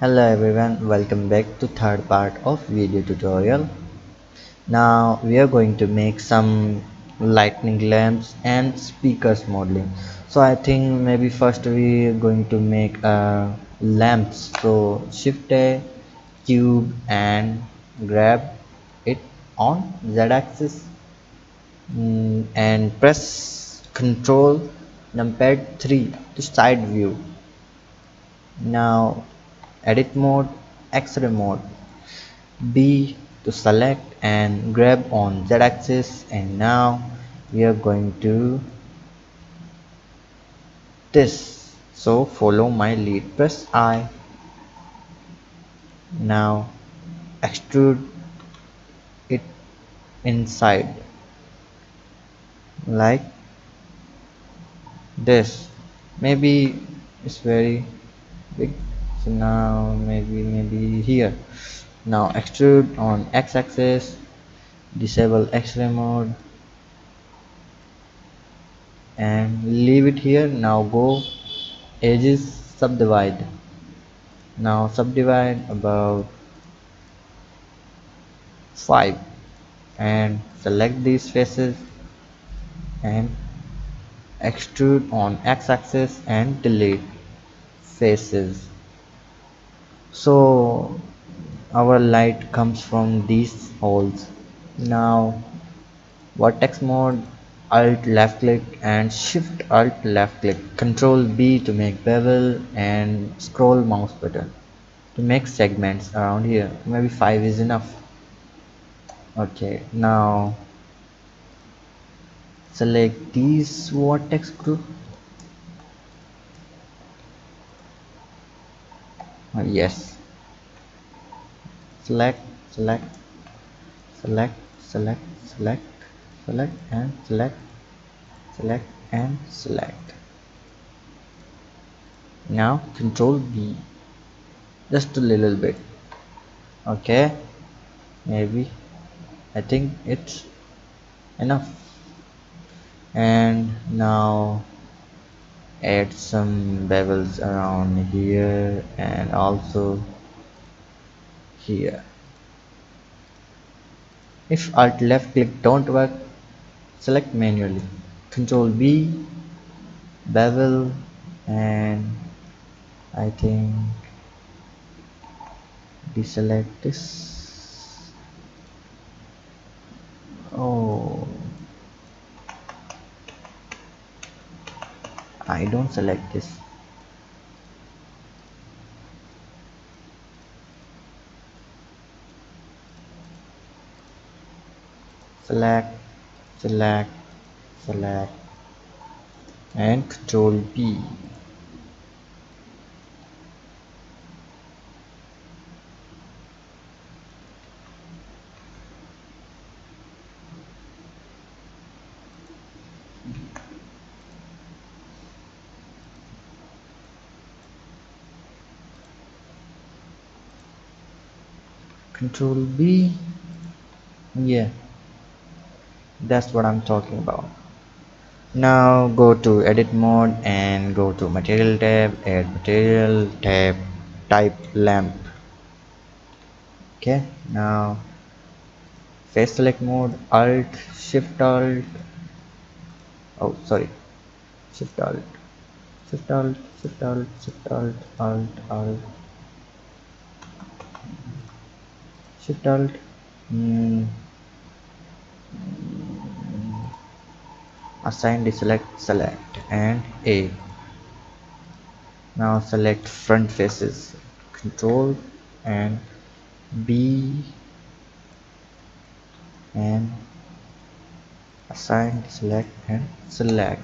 Hello everyone, welcome back to third part of video tutorial. Now we are going to make some lightning lamps and speakers modeling. So I think maybe first we are going to make lamps. So shift a cube and grab it on Z axis and press Ctrl numpad 3 to side view. Now edit mode, X-ray mode. B to select and grab on Z axis, and now we are going to this. So follow my lead, press I. Now extrude it inside like this. Maybe it's very big, so now maybe here. Now extrude on X axis, disable X-ray mode and leave it here. Now go edges, subdivide. Now subdivide about 5 and select these faces and extrude on x-axis and delete faces. So our light comes from these holes. Now vertex mode, alt left click and shift alt left click, control B to make bevel and scroll mouse button to make segments around here. Maybe 5 is enough. Okay, now select these vertex group. Yes, select, select, select, select, select, select and select, select and select. Now control B, just a little bit. Okay, maybe I think it's enough. And now add some bevels around here and also here. If alt left click don't work, select manually. Control B, bevel, and I think deselect this. Oh, I don't select this. Select, select, select, and Control B. Control B. Yeah, that's what I'm talking about. Now go to edit mode and go to material tab, add material tab, type lamp. Okay, now face select mode, alt shift alt, oh sorry, shift alt, shift alt, shift alt, shift alt, alt, shift alt, mm, assign deselect, select and A. Now select front faces, control and B and assign select and select.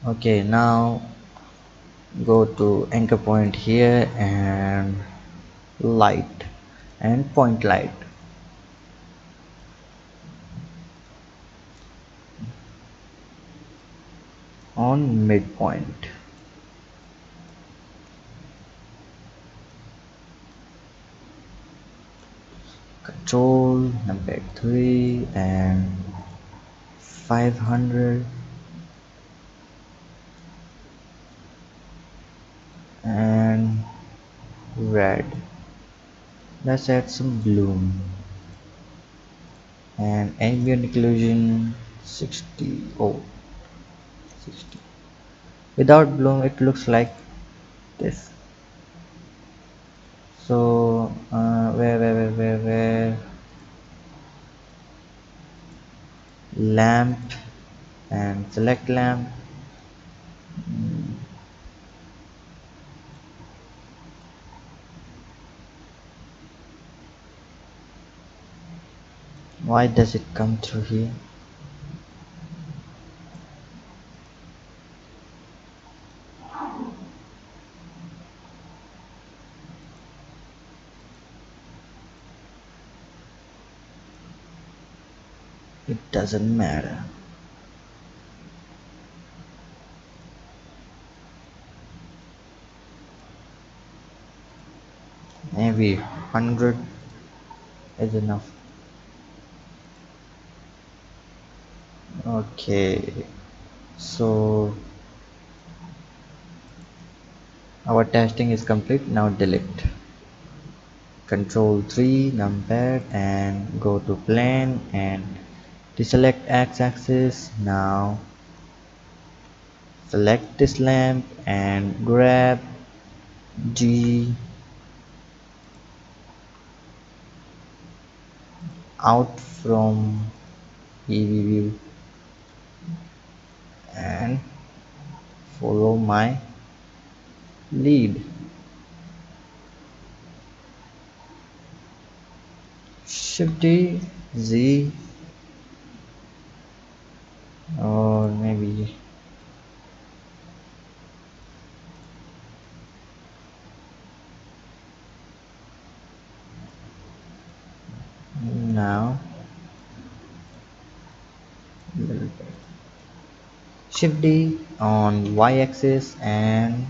Okay, now go to anchor point here and light and point light on midpoint. Control number 3 and 500. red. Let's add some bloom and ambient occlusion 60. Oh, 60. Without bloom it looks like this. So where lamp and select lamp. Why does it come through here? It doesn't matter. Maybe 100 is enough. Okay, so our testing is complete. Now delete. Control 3 numpad and go to plane and deselect x-axis. Now select this lamp and grab G out from EV view and follow my lead. Shift D, Z, or maybe now Shift D on Y axis and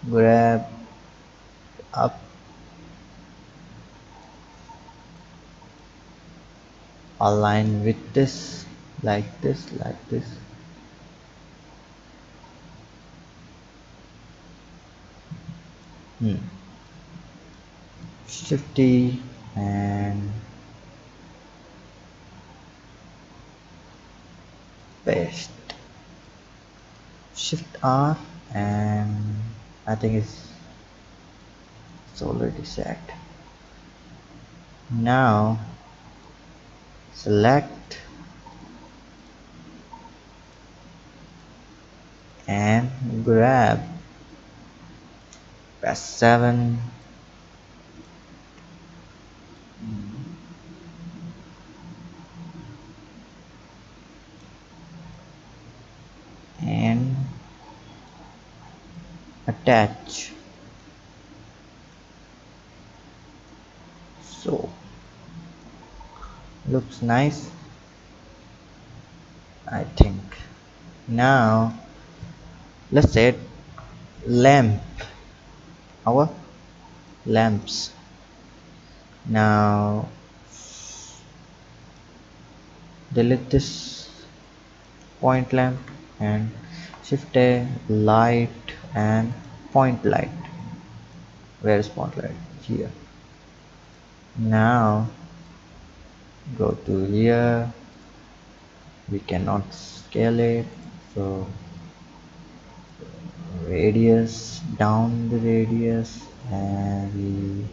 grab up, align with this, like this, like this. Shift D and paste. Shift R and I think it's already set. Now select and grab, press 7 and attach. So looks nice, I think. Now let's add lamp, our lamps. Now delete this point lamp and shift A, light and point light. Where is point light? Here. Now go to here, we cannot scale it, so radius, down the radius, and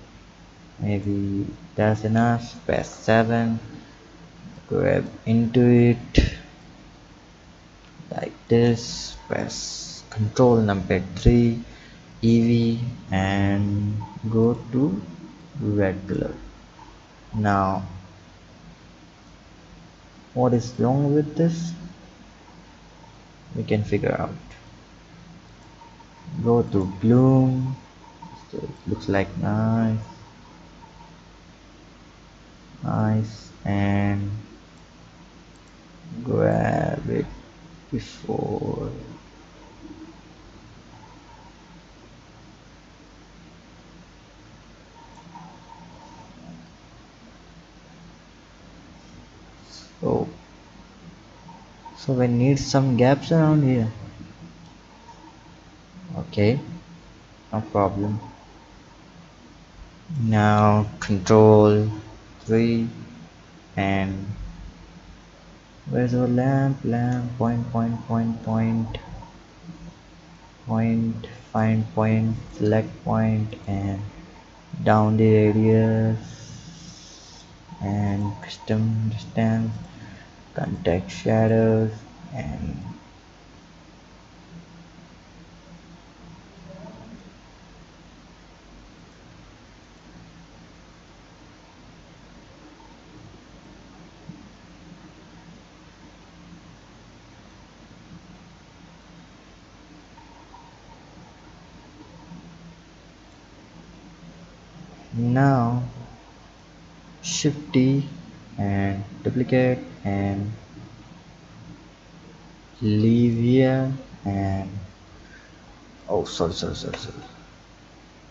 maybe that's enough. Press 7, grab into it like this, press control number 3 EV and go to red color. Now what is wrong with this, we can figure out. Go to bloom, so it looks like nice, and grab it before so we need some gaps around here. Okay, no problem. Now control 3 and where's our lamp, point, find point, select point and down the radius and custom distance, contact shadows and now shift D and duplicate and leave here and oh sorry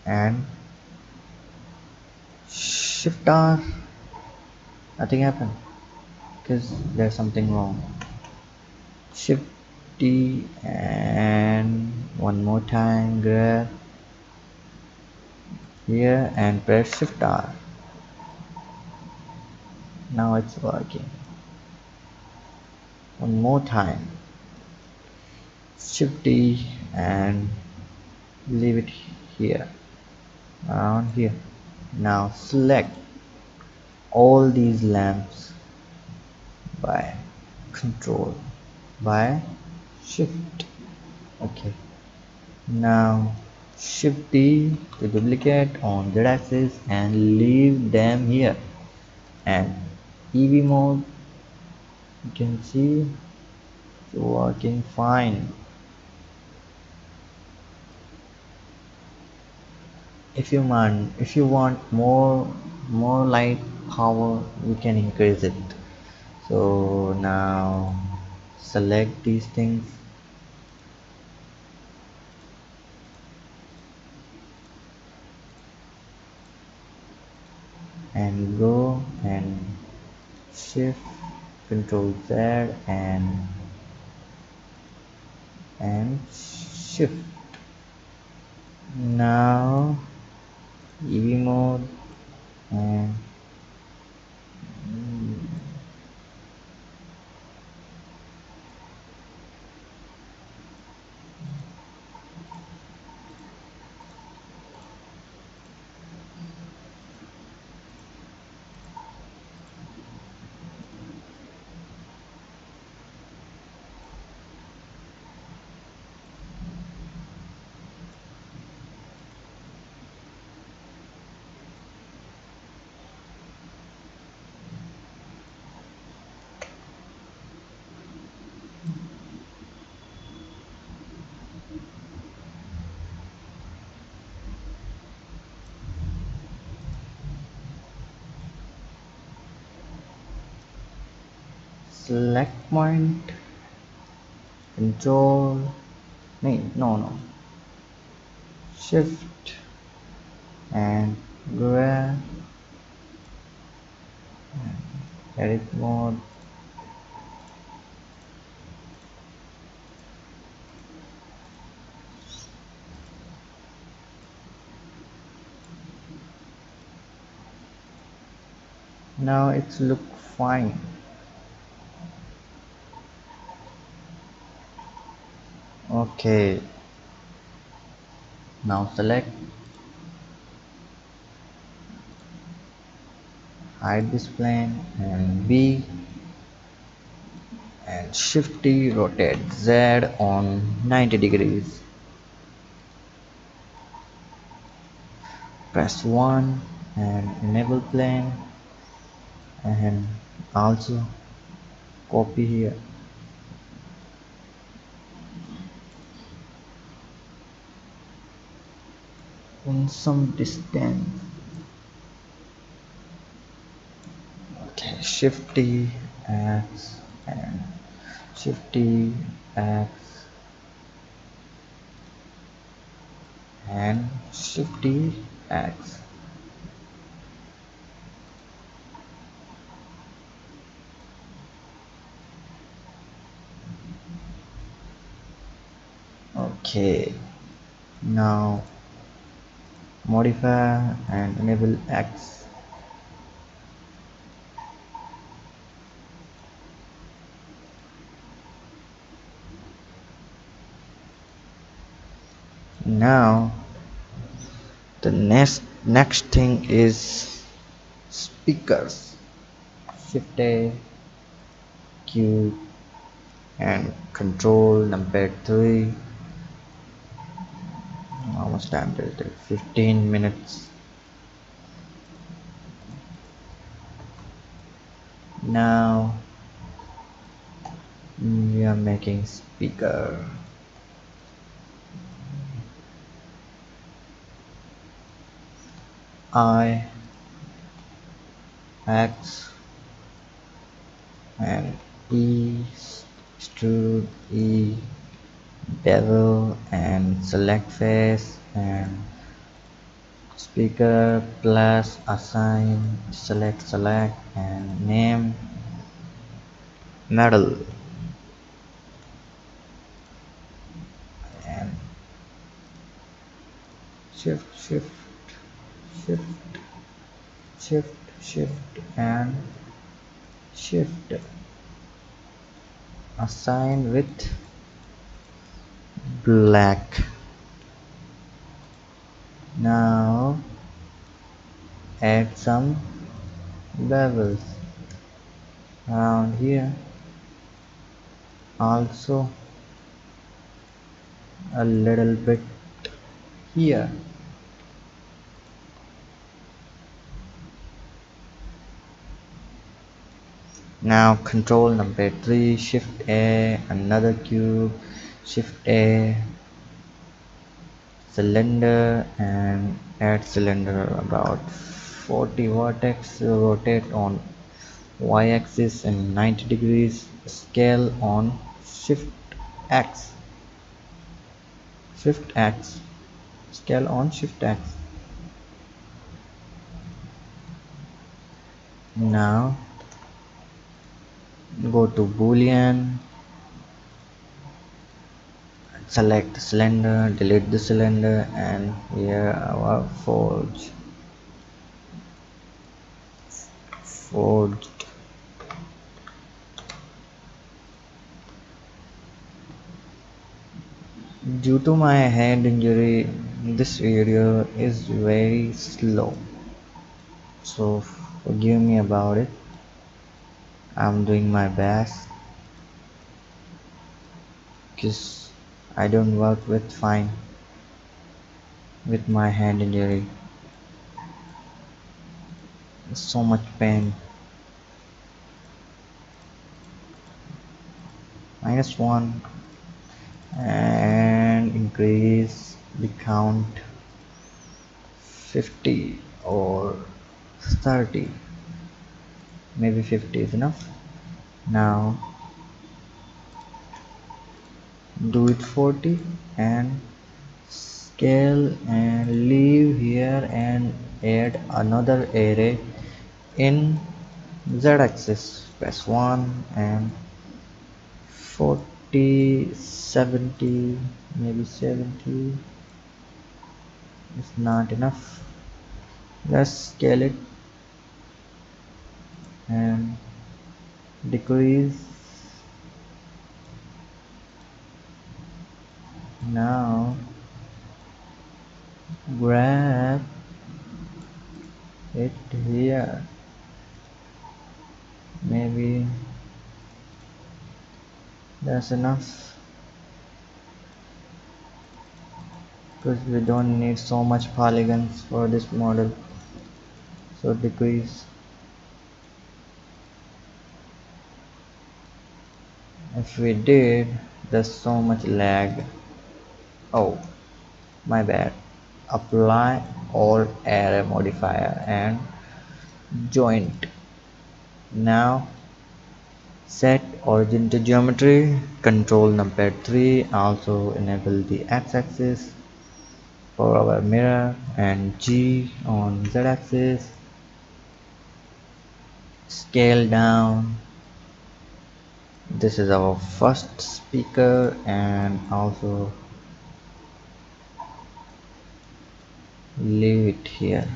and shift R, nothing happened because there's something wrong. Shift D and one more time grab here and press shift R. Now it's working. One more time. Shift D and leave it here, around here. Now select all these lamps by control by shift. Okay. Now shift D to duplicate on Z axis and leave them here. And EV mode, you can see it's working fine. If you want more light power, you can increase it. So now select these things and go and shift control Z and shift. Now EV mode and select point, control, no, shift and grab, edit mode, now it's look fine. Okay, now select, hide this plane and B and shift D, rotate Z on 90 degrees, press 1 and enable plane and also copy here in some distance. Okay, shift D X and shift D X and shift D X. Okay, now modify and enable X. Now the next thing is speakers. Shift A, Q, and control number 3. How much time did it take? 15 minutes. Now we are making speaker. I, X, and E, extrude E, bevel, and select face, and speaker plus assign, select, and name metal, and shift, shift, shift, and shift. Assign with black. Now add some bevels around here, also a little bit here. Now control number 3, shift A, another cube, shift A, cylinder, and add cylinder about 40 vertex, rotate on y-axis and 90 degrees, scale on X, shift X, scale on shift X. Now go to boolean, select the cylinder, delete the cylinder, and here our forged. Due to my hand injury, this video is very slow, so forgive me about it. I'm doing my best because I don't work with fine with my hand injury. So much pain. -1, and increase the count 50 or 30. Maybe 50 is enough. Now do it 40 and scale and leave here and add another array in z-axis. Press 1 and 40, 70, maybe 70 is not enough. Let's scale it and decrease. Now grab it here. Maybe that's enough because we don't need so much polygons for this model. So decrease. If we did, there's so much lag. Oh, my bad. Apply all array modifier and joint. Now set origin to geometry. Control number 3. Also enable the x-axis for our mirror and G on z-axis. Scale down. This is our first speaker, and also leave it here.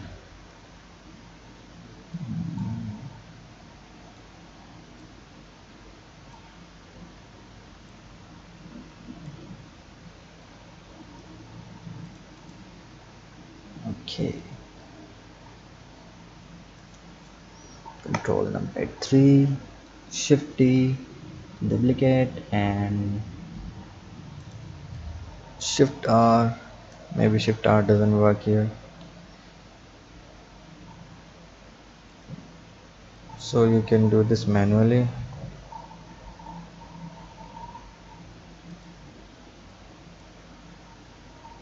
Okay, control number 3, shift D, duplicate and shift R. Maybe shift R doesn't work here, so you can do this manually.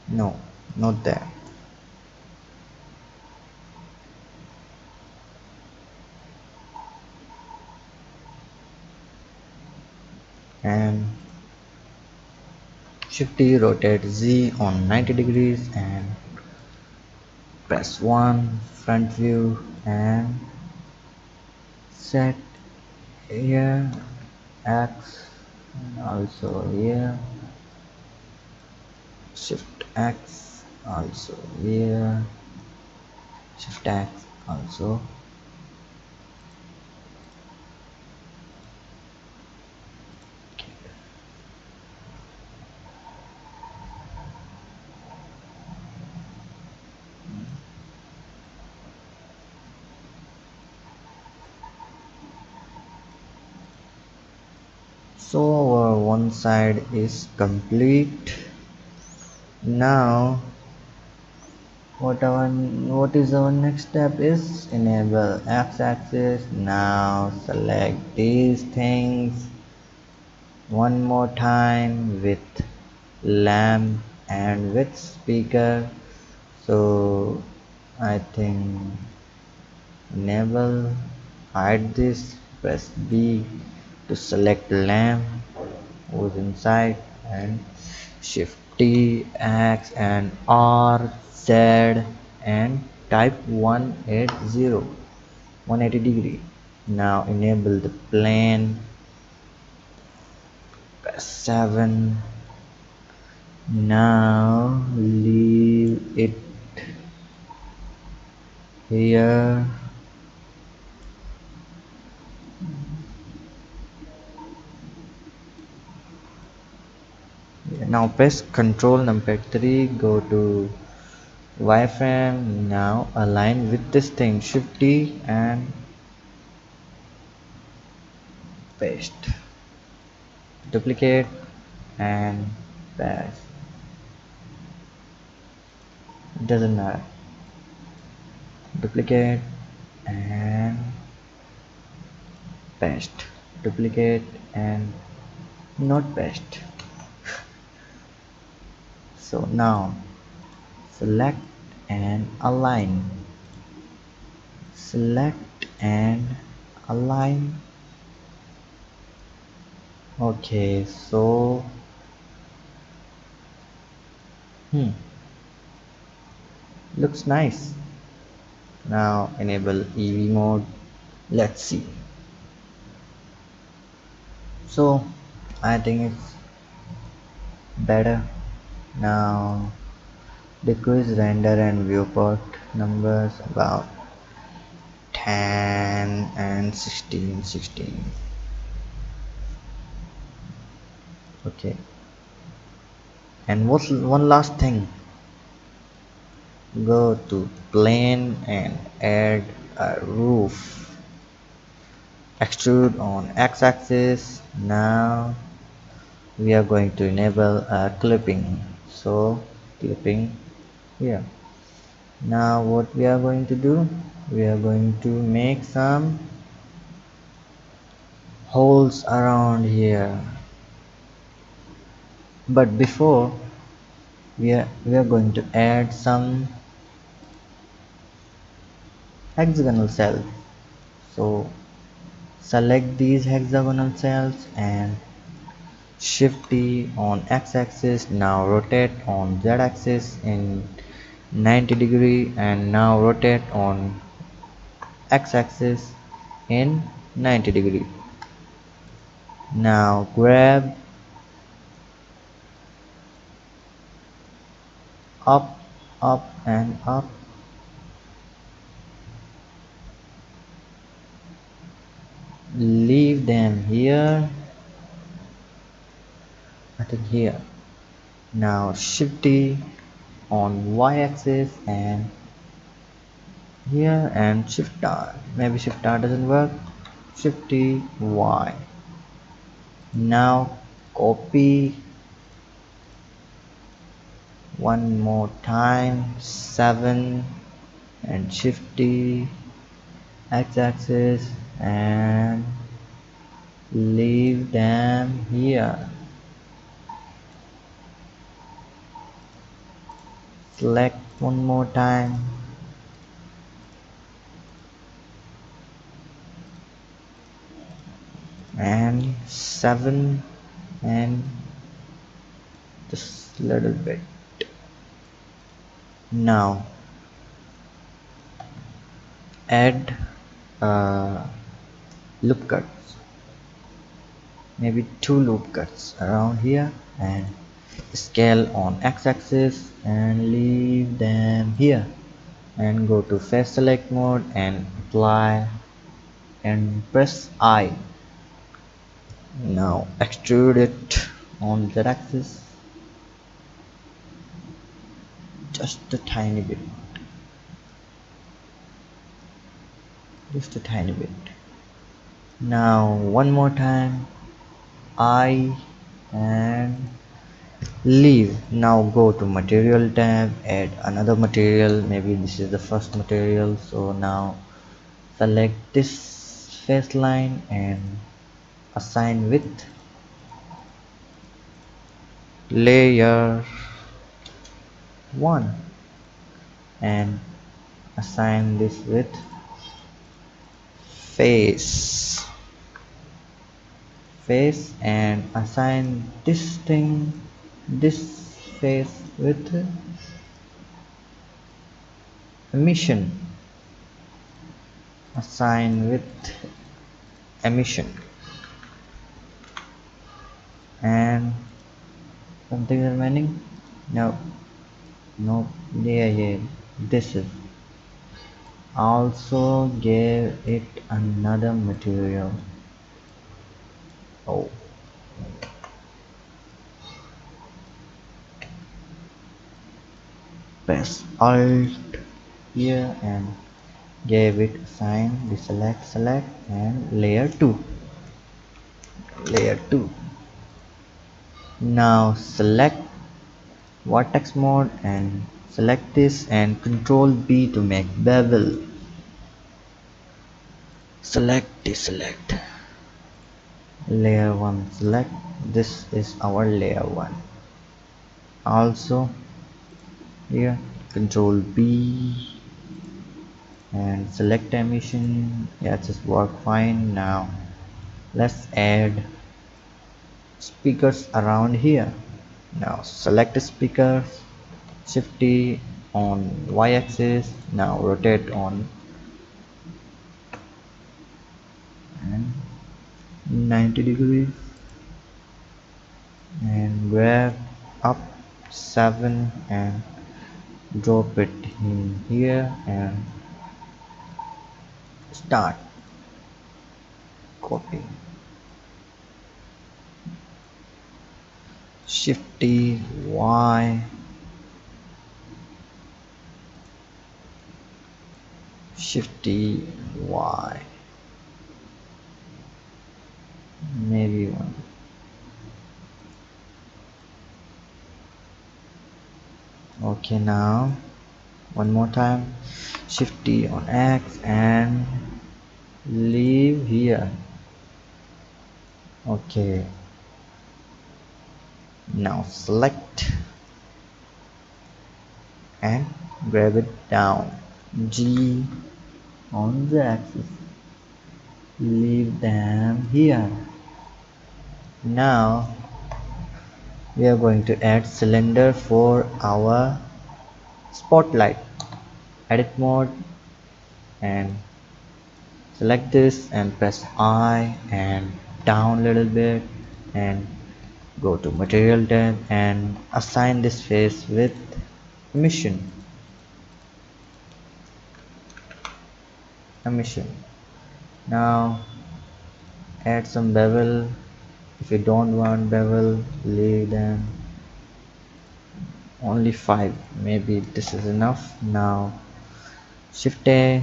No, not there. And shift D, rotate Z on 90 degrees and press 1, front view, and set here X, and also here shift X, also here shift X, also. So our one side is complete. Now what is our next step is enable x-axis. Now select these things one more time with lamp and with speaker. So I think enable, hide this, press B to select lamp who's inside, and shift T, X and R, Z and type 180, 180 degree. Now enable the plane, press 7. Now leave it here. Now press control number 3, go to wireframe. Now align with this thing, shift T and paste, duplicate and paste. It doesn't matter. Duplicate and paste, duplicate and not paste. So now select and align, select and align. Okay, so looks nice. Now enable EV mode. Let's see. So I think it's better. Now decrease render and viewport numbers about 10 and 16. Okay, and what's one last thing, go to plane and add a roof, extrude on x-axis. Now we are going to enable clipping, so clipping here. Now what we are going to do, we are going to make some holes around here, but before we are going to add some hexagonal cells. So select these hexagonal cells and shift T on x-axis. Now rotate on z-axis in 90 degree, and now rotate on x-axis in 90 degree. Now grab up up and up. Leave them here, I think here. Now shift D on y-axis and here, and shift R. Maybe shift R doesn't work. Shift D Y. Now copy one more time 7 and shift D x-axis and leave them here. Select one more time and 7 and just little bit. Now add loop cuts, maybe 2 loop cuts around here, and scale on x-axis and leave them here, and go to face select mode and apply and press I. Now extrude it on z axis just a tiny bit, just a tiny bit. Now one more time I and leave. Now go to material tab, add another material, maybe this is the first material. So now select this face line and assign width, layer 1, and assign this with face, and assign this thing, this face with emission, assign with emission, and something remaining. No, yeah, this is also gave it another material. Oh, press alt here and gave it sign, deselect, and layer 2. Now select vertex mode and select this and control B to make bevel. Select, deselect, layer 1, select, this is our layer 1. Also here control B and select emission. Yeah, just work fine. Now let's add speakers around here. Now select speakers, shift D on y-axis, now rotate on and 90 degrees and grab up 7 and drop it in here and start copying. Shift D Y, Shift D Y, maybe one. Okay, now one more time, Shift D on X and leave here. Okay, now select and grab it down, G on the axis, leave them here. Now we are going to add cylinder for our spotlight. Edit mode and select this and press I and down a little bit and go to material tab and assign this face with emission. emission. Now add some bevel. If you don't want bevel, leave them only 5. Maybe this is enough. Now shift A,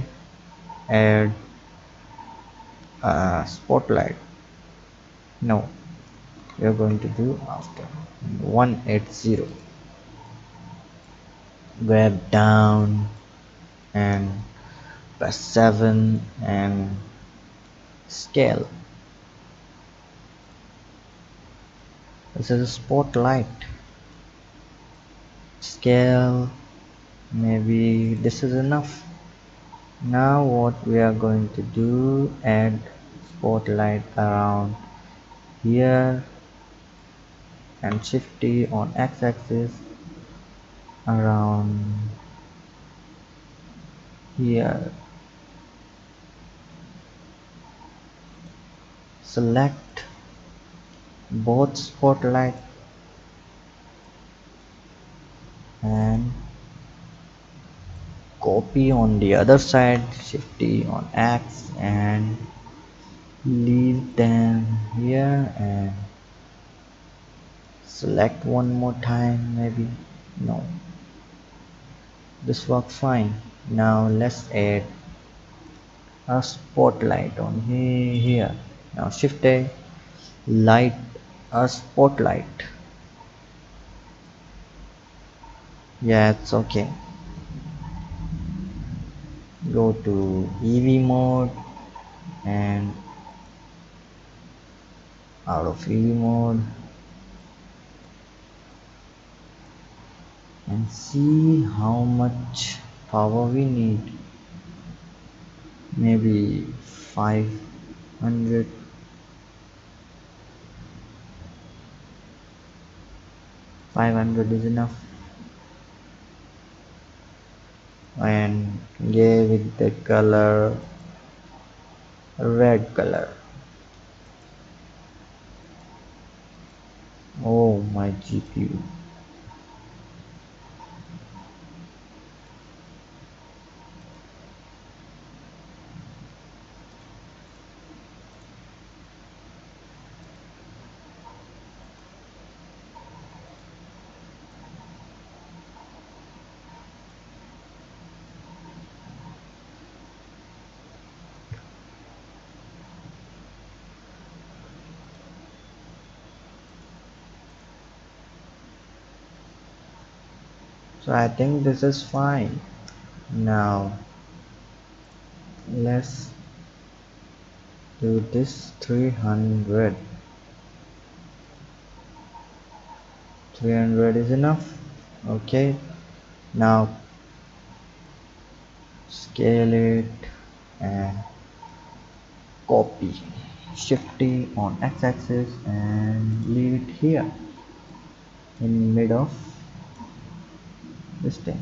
add a spotlight. No, we are going to do after 180. Grab down and press 7 and scale. This is a spotlight. Scale, maybe this is enough. Now what we are going to do, add spotlight around here and shift T on x-axis around here. Select both spotlight and copy on the other side, shift T on X and leave them here and select one more time. Maybe no, this works fine. Now let's add a spotlight on here. Now shift A, light a spotlight. Yeah, it's okay. Go to EV mode and out of EV mode and see how much power we need. Maybe 500. 500 is enough. And give it the color red color. Oh, my GPU. So I think this is fine. Now let's do this 300. 300 is enough. Okay, now scale it and copy, shift T on x-axis and leave it here in mid of this thing,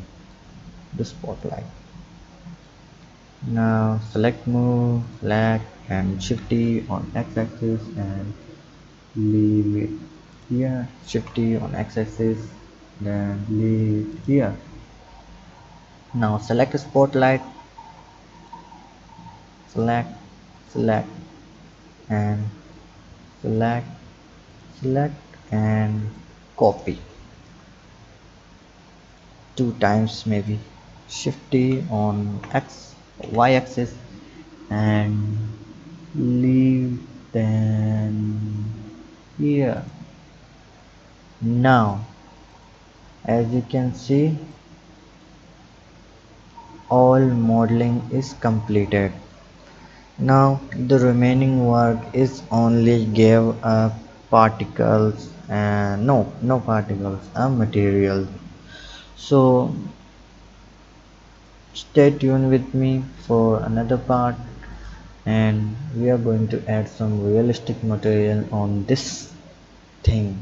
the spotlight. Now select move, select and shift T on x-axis and leave it here, shift T on x-axis, then leave it here. Now select a spotlight, select, select and select, select and copy 2 times, maybe shift T on y axis and leave them here. Now as you can see, all modeling is completed. Now the remaining work is only give particles and no particles, a material. So stay tuned with me for another part, and we are going to add some realistic material on this thing.